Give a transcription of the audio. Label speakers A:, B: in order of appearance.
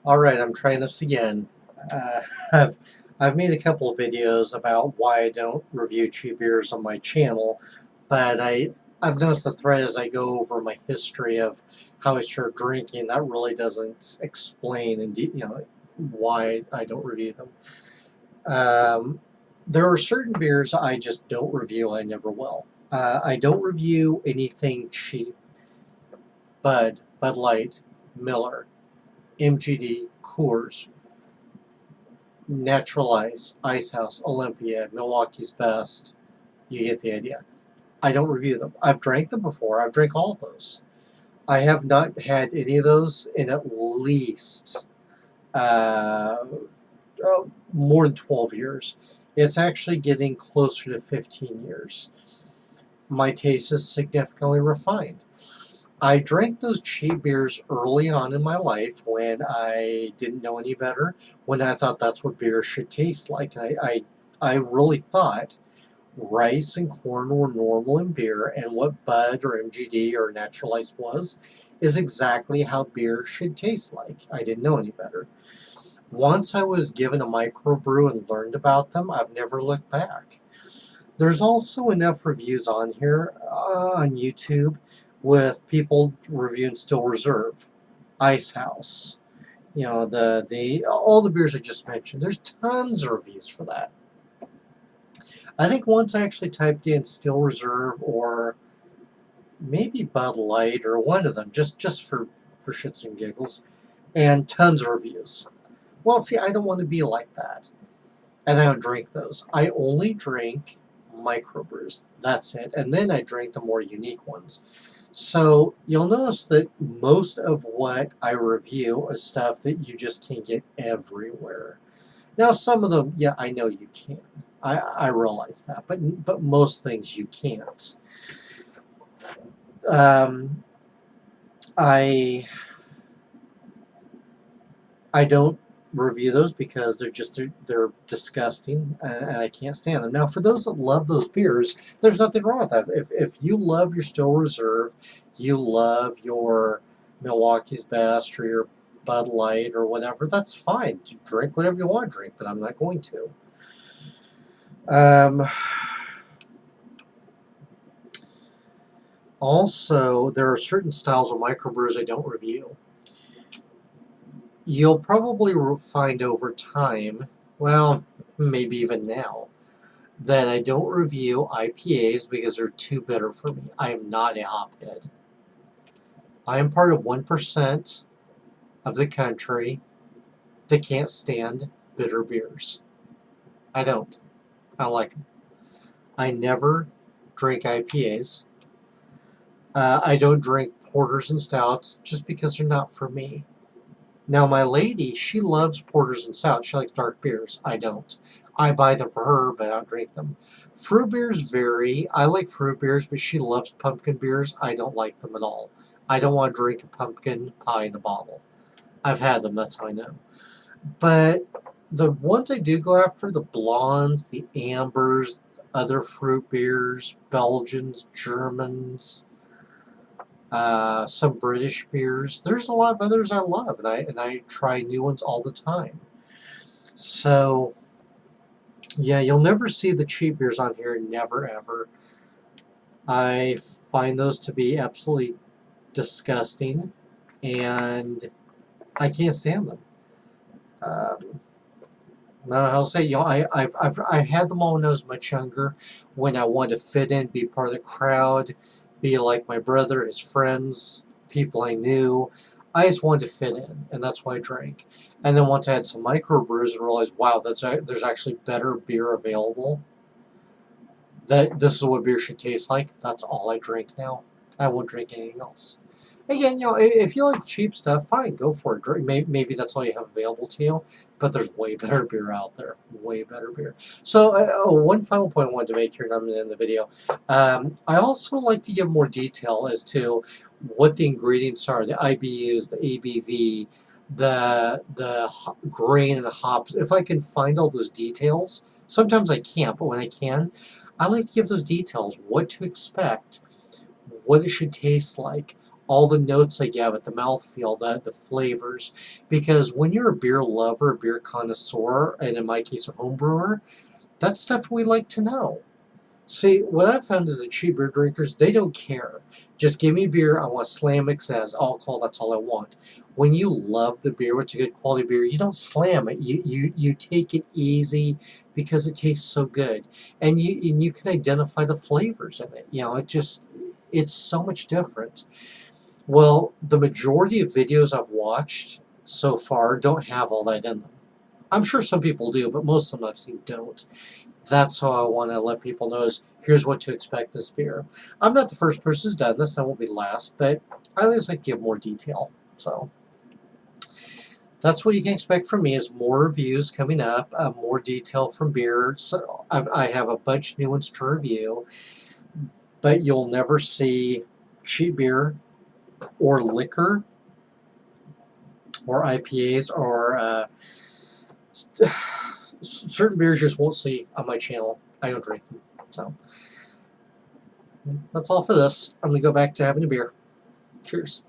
A: All right, I'm trying this again. Uh, I've I've made a couple of videos about why I don't review cheap beers on my channel, but I've noticed the thread as I go over my history of how I started drinking that really doesn't explain why I don't review them. Um, there are certain beers I just don't review. I never will. I don't review anything cheap. Bud Light, Miller, MGD, Coors, Natural Ice, Ice House, Olympia, Milwaukee's Best. You get the idea. I don't review them. I've drank them before. I've drank all of those. I have not had any of those in at least uh, more than 12 years. It's actually getting closer to 15 years. My taste is significantly refined. I drank those cheap beers early on in my life when I didn't know any better, when I thought that's what beer should taste like. I really thought rice and corn were normal in beer, and what Bud or MGD or Natural Ice was is exactly how beer should taste like. I didn't know any better. Once I was given a microbrew and learned about them, I've never looked back. There's also enough reviews on here on YouTube with people reviewing Still Reserve, Ice House, the all the beers I just mentioned. There's tons of reviews for that. I think once I actually typed in Still Reserve or maybe Bud Light or one of them, just for shits and giggles, and tons of reviews. Well, see, I don't want to be like that, and I don't drink those. I only drink microbrews. That's it, and then I drink the more unique ones. So you'll notice that most of what I review is stuff that you just can't get everywhere. Now, some of them, yeah, I know you can. I realize that, but most things you can't. Um, I I don't review those because they're disgusting and I can't stand them. Now, for those that love those beers, there's nothing wrong with that. If you love your Still Reserve, you love your Milwaukee's Best or your Bud Light or whatever, that's fine. You drink whatever you want to drink, but I'm not going to. Um, Also, there are certain styles of microbrews I don't review. You'll probably find over time, well, maybe even now, that I don't review IPAs because they're too bitter for me. I am not a hophead. I am part of 1% of the country that can't stand bitter beers. I don't. I don't like them. I never drink IPAs. I don't drink porters and stouts just because they're not for me. Now, my lady, she loves porters and stouts. She likes dark beers. I don't. I buy them for her, but I don't drink them. Fruit beers vary. I like fruit beers, but she loves pumpkin beers. I don't like them at all. I don't want to drink a pumpkin pie in a bottle. I've had them, that's how I know. But the ones I do go after, the blondes, the ambers, other fruit beers, Belgians, Germans, some British beers. There's a lot of others I love, and I try new ones all the time. So yeah, you'll never see the cheap beers on here. Never ever. I find those to be absolutely disgusting, and I can't stand them. Um, I'll say, I've had them all when I was much younger, when I wanted to fit in, be part of the crowd, be like my brother, his friends, people I knew. I just wanted to fit in, and that's why I drank. And then once I had some microbrews and realized, wow, there's actually better beer available. That this is what beer should taste like. That's all I drink now. I won't drink anything else. Again, if you like cheap stuff, fine, go for it. Maybe that's all you have available to you, but there's way better beer out there. Way better beer. So, one final point I wanted to make here, and I'm going to end the video. I also like to give more detail as to what the ingredients are, the IBUs, the ABV, the grain and the hops. If I can find all those details, sometimes I can't, but when I can, I like to give those details, what to expect, what it should taste like, all the notes I give it, the mouthfeel, the flavors. Because when you're a beer lover, a beer connoisseur, and in my case, a home brewer, that's stuff we like to know. See, what I've found is the cheap beer drinkers, they don't care. Just give me beer, I want slam mix as alcohol, that's all I want. When you love the beer, it's a good quality beer, you don't slam it. You take it easy because it tastes so good. And you can identify the flavors in it. It's so much different. Well, the majority of videos I've watched so far don't have all that in them. I'm sure some people do, but most of them I've seen don't. That's how I want to let people know is here's what to expect this beer. I'm not the first person who's done this, and I won't be last, but I always like to give more detail. So that's what you can expect from me is more reviews coming up, more detail from beer. So I have a bunch of new ones to review, but you'll never see cheap beer or liquor or IPAs or certain beers you just won't see on my channel. I don't drink them. So that's all for this. I'm going to go back to having a beer. Cheers.